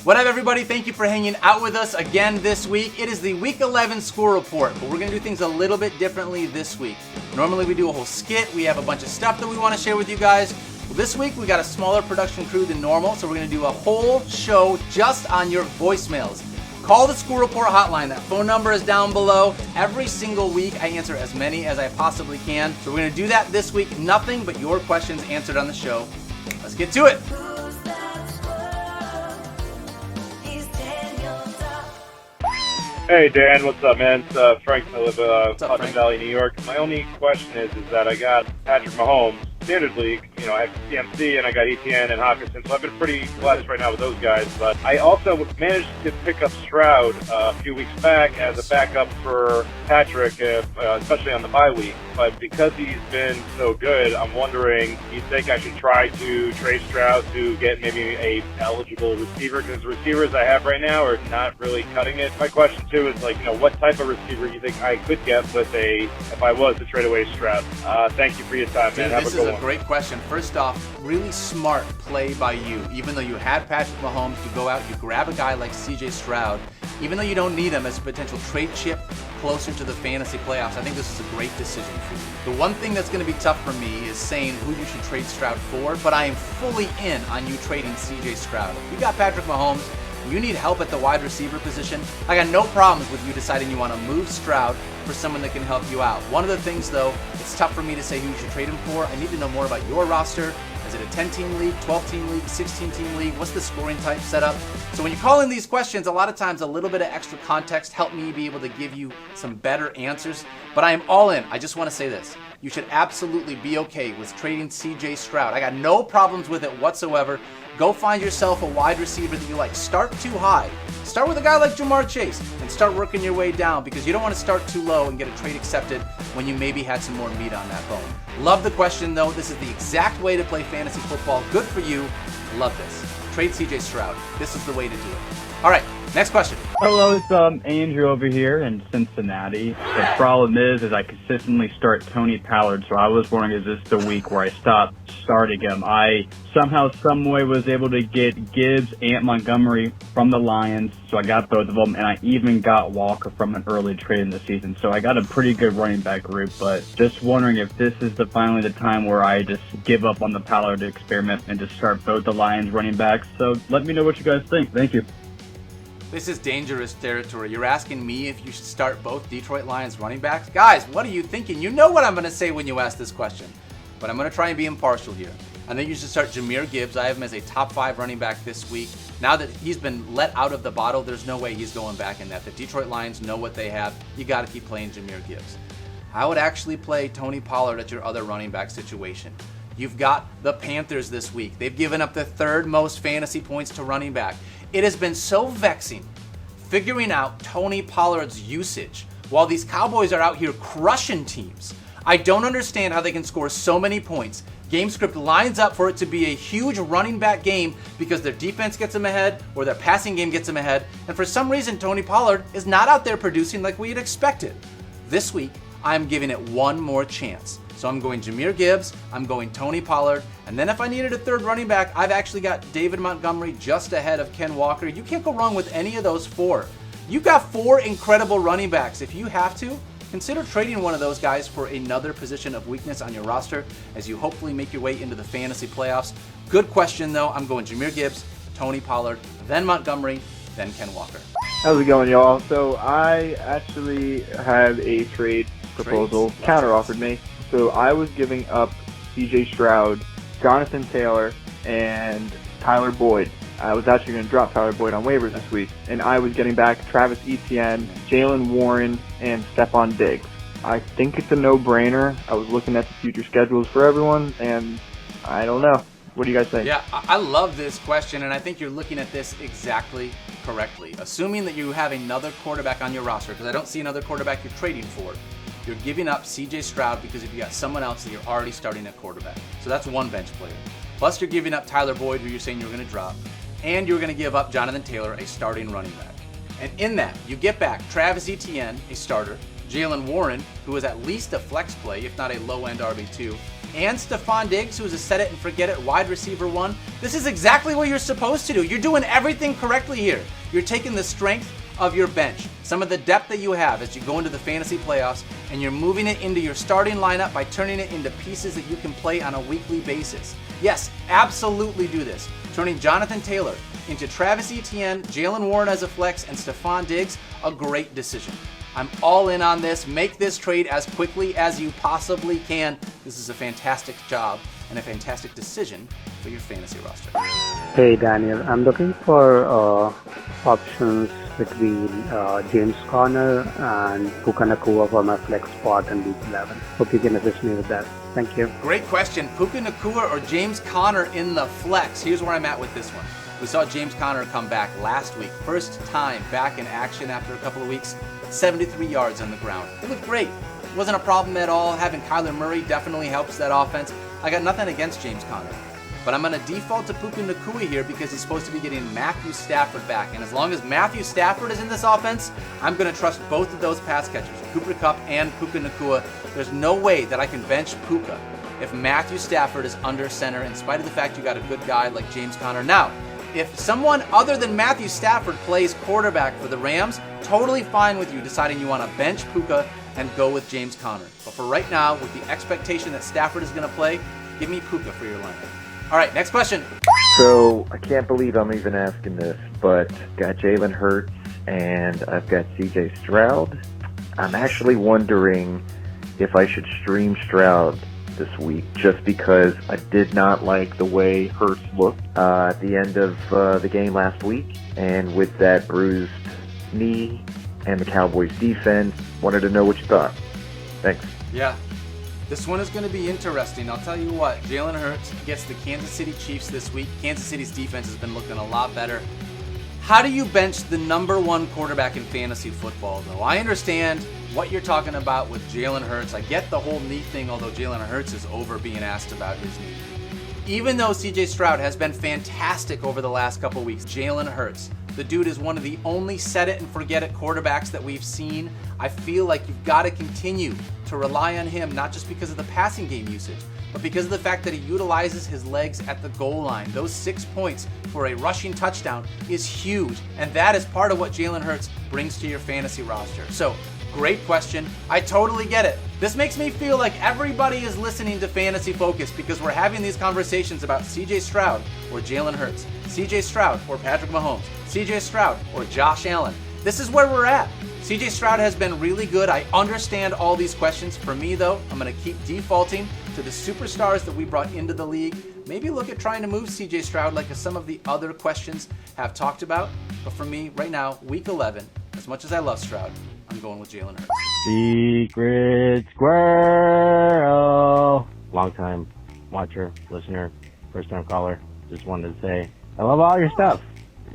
What up, everybody? Thank you for hanging out with us again this week. It is the Week 11 Squirrel Report, but we're going to do things a little bit differently this week. Normally we do a whole skit. We have a bunch of stuff that we want to share with you guys. Well, this week we got a smaller production crew than normal, so we're going to do a whole show just on your voicemails. Call the Squirrel Report hotline. That phone number is down below. Every single week I answer as many as I possibly can. So we're going to do that this week. Nothing but your questions answered on the show. Let's get to it. Hey Dan, what's up, man? It's Frank. I live in Frank? Valley, New York. My only question is that I got Patrick Mahomes, Standard League. You know, I have CMC and I got ETN and Hawkinson, so I've been pretty blessed right now with those guys. But I also managed to pick up Stroud a few weeks back as a backup for Patrick, especially on the bye week. But because he's been so good, I'm wondering, do you think I should try to trade Stroud to get maybe a eligible receiver? Because the receivers I have right now are not really cutting it. My question too is, like, you know, what type of receiver do you think I could get with if I was to trade away Stroud? Thank you for your time, man. Have This a good is a one. great question. First off, really smart play by you. Even though you had Patrick Mahomes, you go out, you grab a guy like CJ Stroud. Even though you don't need him as a potential trade chip closer to the fantasy playoffs, I think this is a great decision for you. The one thing that's going to be tough for me is saying who you should trade Stroud for, but I am fully in on you trading CJ Stroud. If you got Patrick Mahomes, you need help at the wide receiver position, I got no problems with you deciding you want to move Stroud for someone that can help you out. One of the things, though, it's tough for me to say who you should trade him for. I need to know more about your roster. Is it a 10-team league, 12-team league, 16-team league? What's the scoring type set up? So when you call in these questions, a lot of times a little bit of extra context help me be able to give you some better answers. But I am all in. I just want to say this. You should absolutely be okay with trading CJ Stroud. I got no problems with it whatsoever. Go find yourself a wide receiver that you like. Start too high. Start with a guy like Jamar Chase and start working your way down, because you don't want to start too low and get a trade accepted when you maybe had some more meat on that bone. Love the question, though. This is the exact way to play fantasy football. Good for you. Love this. Trade CJ Stroud. This is the way to do it. All right, next question. Hello, it's Andrew over here in Cincinnati. The problem is I consistently start Tony Pollard, so I was wondering, is this the week where I stop starting him? I somehow, some way was able to get Gibbs and Montgomery from the Lions, so I got both of them, and I even got Walker from an early trade in the season. So I got a pretty good running back group, but just wondering if this is finally the time where I just give up on the Pollard experiment and just start both the Lions running backs. So let me know what you guys think. Thank you. This is dangerous territory. You're asking me if you should start both Detroit Lions running backs? Guys, what are you thinking? You know what I'm going to say when you ask this question, but I'm going to try and be impartial here. I think you should start Jahmyr Gibbs. I have him as a top 5 running back this week. Now that he's been let out of the bottle, there's no way he's going back in that. The Detroit Lions know what they have. You got to keep playing Jahmyr Gibbs. I would actually play Tony Pollard at your other running back situation. You've got the Panthers this week. They've given up the 3rd most fantasy points to running back. It has been so vexing figuring out Tony Pollard's usage while these Cowboys are out here crushing teams. I don't understand how they can score so many points. Game script lines up for it to be a huge running back game because their defense gets them ahead or their passing game gets them ahead, and for some reason Tony Pollard is not out there producing like we had expected. This week, I'm giving it one more chance. So I'm going Jahmyr Gibbs, I'm going Tony Pollard, and then if I needed a 3rd running back, I've actually got David Montgomery just ahead of Ken Walker. You can't go wrong with any of those 4. You've got 4 incredible running backs. If you have to, consider trading one of those guys for another position of weakness on your roster as you hopefully make your way into the fantasy playoffs. Good question, though. I'm going Jahmyr Gibbs, Tony Pollard, then Montgomery, then Ken Walker. How's it going, y'all? So I actually had a trade proposal counter-offered me. So I was giving up CJ Stroud, Jonathan Taylor, and Tyler Boyd. I was actually going to drop Tyler Boyd on waivers this week, and I was getting back Travis Etienne, Jalen Warren, and Stephon Diggs. I think it's a no-brainer. I was looking at the future schedules for everyone, and I don't know. What do you guys think? Yeah, I love this question, and I think you're looking at this exactly correctly. Assuming that you have another quarterback on your roster, because I don't see another quarterback you're trading for, you're giving up CJ Stroud because if you got someone else that you're already starting at quarterback. So that's one bench player. Plus you're giving up Tyler Boyd, who you're saying you're going to drop, and you're going to give up Jonathan Taylor, a starting running back. And in that, you get back Travis Etienne, a starter, Jalen Warren, who is at least a flex play, if not a low-end RB2, and Stephon Diggs, who's a set-it-and-forget-it wide receiver 1. This is exactly what you're supposed to do. You're doing everything correctly here. You're taking the strength of your bench, some of the depth that you have as you go into the fantasy playoffs, and you're moving it into your starting lineup by turning it into pieces that you can play on a weekly basis. Yes, absolutely do this. Turning Jonathan Taylor into Travis Etienne, Jalen Warren as a flex, and Stephon Diggs, a great decision. I'm all in on this. Make this trade as quickly as you possibly can. This is a fantastic job and a fantastic decision for your fantasy roster. Hey Daniel, I'm looking for options between James Conner and Puka Nacua for my flex spot in week 11. Hope you can assist me with that. Thank you. Great question. Puka Nacua or James Conner in the flex? Here's where I'm at with this one. We saw James Conner come back last week. First time back in action after a couple of weeks. 73 yards on the ground. It looked great. It wasn't a problem at all. Having Kyler Murray definitely helps that offense. I got nothing against James Conner. But I'm going to default to Puka Nacua here because he's supposed to be getting Matthew Stafford back. And as long as Matthew Stafford is in this offense, I'm going to trust both of those pass catchers, Cooper Kupp and Puka Nacua. There's no way that I can bench Puka if Matthew Stafford is under center, in spite of the fact you got a good guy like James Conner. Now, if someone other than Matthew Stafford plays quarterback for the Rams, totally fine with you deciding you want to bench Puka and go with James Conner. But for right now, with the expectation that Stafford is going to play, give me Puka for your lineup. All right, next question. So I can't believe I'm even asking this, but got Jalen Hurts and I've got CJ Stroud. I'm actually wondering if I should stream Stroud this week, just because I did not like the way Hurts looked at the end of the game last week, and with that bruised knee and the Cowboys defense, wanted to know what you thought. Thanks. Yeah, this one is going to be interesting. I'll tell you what, Jalen Hurts gets the Kansas City Chiefs this week. Kansas City's defense has been looking a lot better. How do you bench the number 1 quarterback in fantasy football, though? I understand what you're talking about with Jalen Hurts. I get the whole knee thing, although Jalen Hurts is over being asked about his knee. Even though CJ Stroud has been fantastic over the last couple weeks, Jalen Hurts, the dude is one of the only set-it-and-forget-it quarterbacks that we've seen. I feel like you've got to continue to rely on him, not just because of the passing game usage, but because of the fact that he utilizes his legs at the goal line. Those 6 points for a rushing touchdown is huge, and that is part of what Jalen Hurts brings to your fantasy roster. So, great question. I totally get it. This makes me feel like everybody is listening to Fantasy Focus because we're having these conversations about CJ Stroud or Jalen Hurts, CJ Stroud or Patrick Mahomes, CJ Stroud or Josh Allen. This is where we're at. CJ Stroud has been really good. I understand all these questions. For me, though, I'm going to keep defaulting to the superstars that we brought into the league. Maybe look at trying to move CJ Stroud like some of the other questions have talked about. But for me, right now, week 11, as much as I love Stroud, I'm going with Jalen Hurts. Secret Squirrel. Long-time watcher, listener, first-time caller. Just wanted to say, I love all your stuff.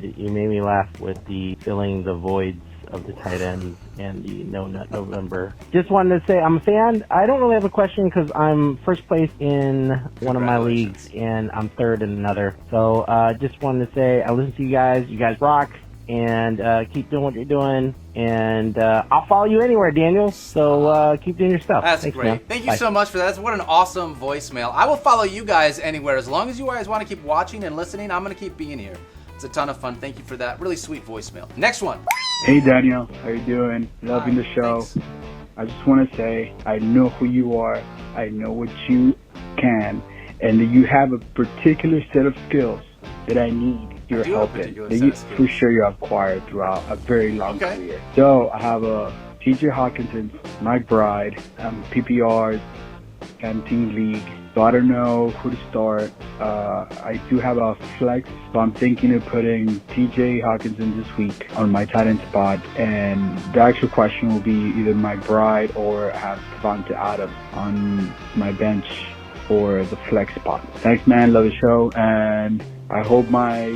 You made me laugh with the filling the voids of the tight ends and the No Nut November. Just wanted to say I'm a fan. I don't really have a question because I'm first place in one of my leagues and I'm third in another. So just wanted to say I listen to you guys. You guys rock. And keep doing what you're doing. And I'll follow you anywhere, Daniel. So keep doing your stuff. That's Thanks, great. Man. Thank you so much for that. What an awesome voicemail. I will follow you guys anywhere. As long as you guys want to keep watching and listening, I'm going to keep being here. It's a ton of fun. Thank you for that. Really sweet voicemail. Next one. Hey, Daniel. How you doing? Loving the show. Thanks. I just want to say I know who you are. I know what you can. And that you have a particular set of skills that I need your help in. That you, for sure you have acquired throughout a very long career. So I have a TJ Hawkinson, Mike Bride, PPRs, and Team League. So I don't know who to start. I do have a flex, so I'm thinking of putting TJ Hawkinson this week on my tight end spot. And the actual question will be either Mike Bride or have Devonta Adams on my bench for the flex spot. Thanks, man. Love the show. And I hope my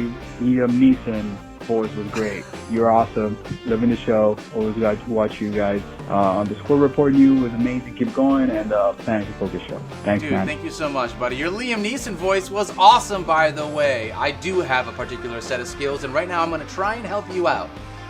Liam Neeson voice was great. You're awesome. Loving the show. Always got to watch you guys on the Squirrel Report. You was amazing. Keep going. And Fantasy Focus show. Thanks, Dude, man. Thank you so much, buddy. Your Liam Neeson voice was awesome, by the way. I do have a particular set of skills, and right now I'm going to try and help you out.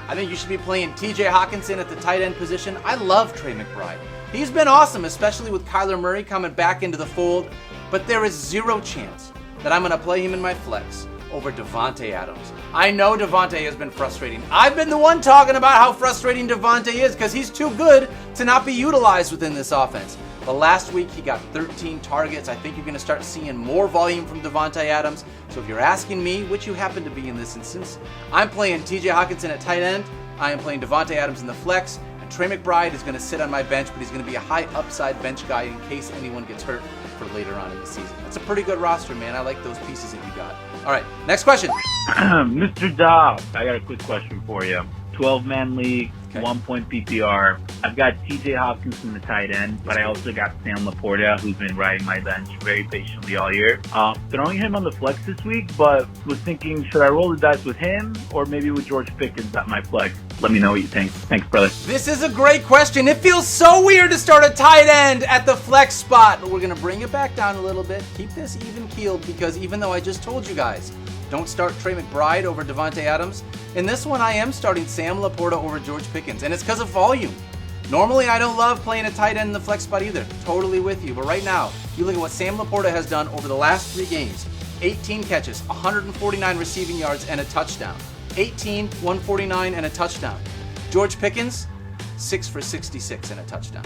I think you should be playing TJ Hawkinson at the tight end position. I love Trey McBride. He's been awesome, especially with Kyler Murray coming back into the fold, but there is zero chance that I'm going to play him in my flex over Davante Adams. I know Davante has been frustrating. I've been the one talking about how frustrating Davante is because he's too good to not be utilized within this offense. But last week he got 13 targets. I think you're going to start seeing more volume from Davante Adams. So if you're asking me, which you happen to be in this instance, I'm playing TJ Hockenson at tight end. I am playing Davante Adams in the flex. And Trey McBride is going to sit on my bench, but he's going to be a high upside bench guy in case anyone gets hurt for later on in the season. That's a pretty good roster, man. I like those pieces that you got. All right, next question. Mr. Dobb, I got a quick question for you. 12-man league, Okay. 1-point PPR. I've got TJ Hopkins, the tight end, but I also got Sam Laporta, who's been riding my bench very patiently all year. Throwing him on the flex this week, but was thinking, should I roll the dice with him or maybe with George Pickens at my flex? Let me know what you think. Thanks, brother. This is a great question. It feels so weird to start a tight end at the flex spot, but we're going to bring it back down a little bit. Keep this even keeled because even though I just told you guys, don't start Trey McBride over Davante Adams, in this one I am starting Sam Laporta over George Pickens, and it's because of volume. Normally I don't love playing a tight end in the flex spot either. Totally with you. But right now, you look at what Sam Laporta has done over the last 3 games. 18 catches, 149 receiving yards, and a touchdown. 18, 149, and a touchdown. George Pickens, 6 for 66 and a touchdown.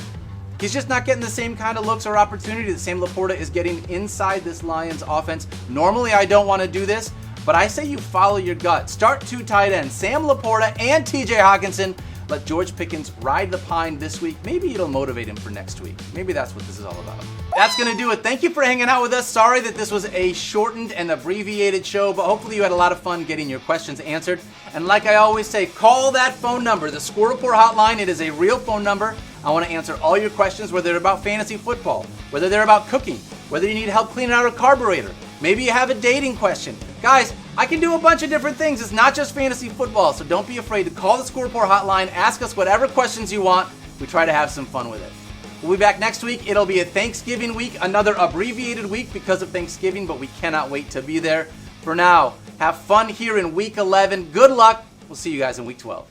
He's just not getting the same kind of looks or opportunity that Sam Laporta is getting inside this Lions offense. Normally I don't want to do this, but I say you follow your gut. Start 2 tight ends, Sam Laporta and TJ Hockenson. Let George Pickens ride the pine this week. Maybe it'll motivate him for next week. Maybe that's what this is all about. That's going to do it. Thank you for hanging out with us. Sorry that this was a shortened and abbreviated show, but hopefully you had a lot of fun getting your questions answered. And like I always say, call that phone number, the Squirrel Report hotline. It is a real phone number. I want to answer all your questions, whether they're about fantasy football, whether they're about cooking, whether you need help cleaning out a carburetor. Maybe you have a dating question. Guys, I can do a bunch of different things. It's not just fantasy football, so don't be afraid to call the Squirrel Report hotline. Ask us whatever questions you want. We try to have some fun with it. We'll be back next week. It'll be a Thanksgiving week, another abbreviated week because of Thanksgiving, but we cannot wait to be there. For now, have fun here in Week 11. Good luck. We'll see you guys in Week 12.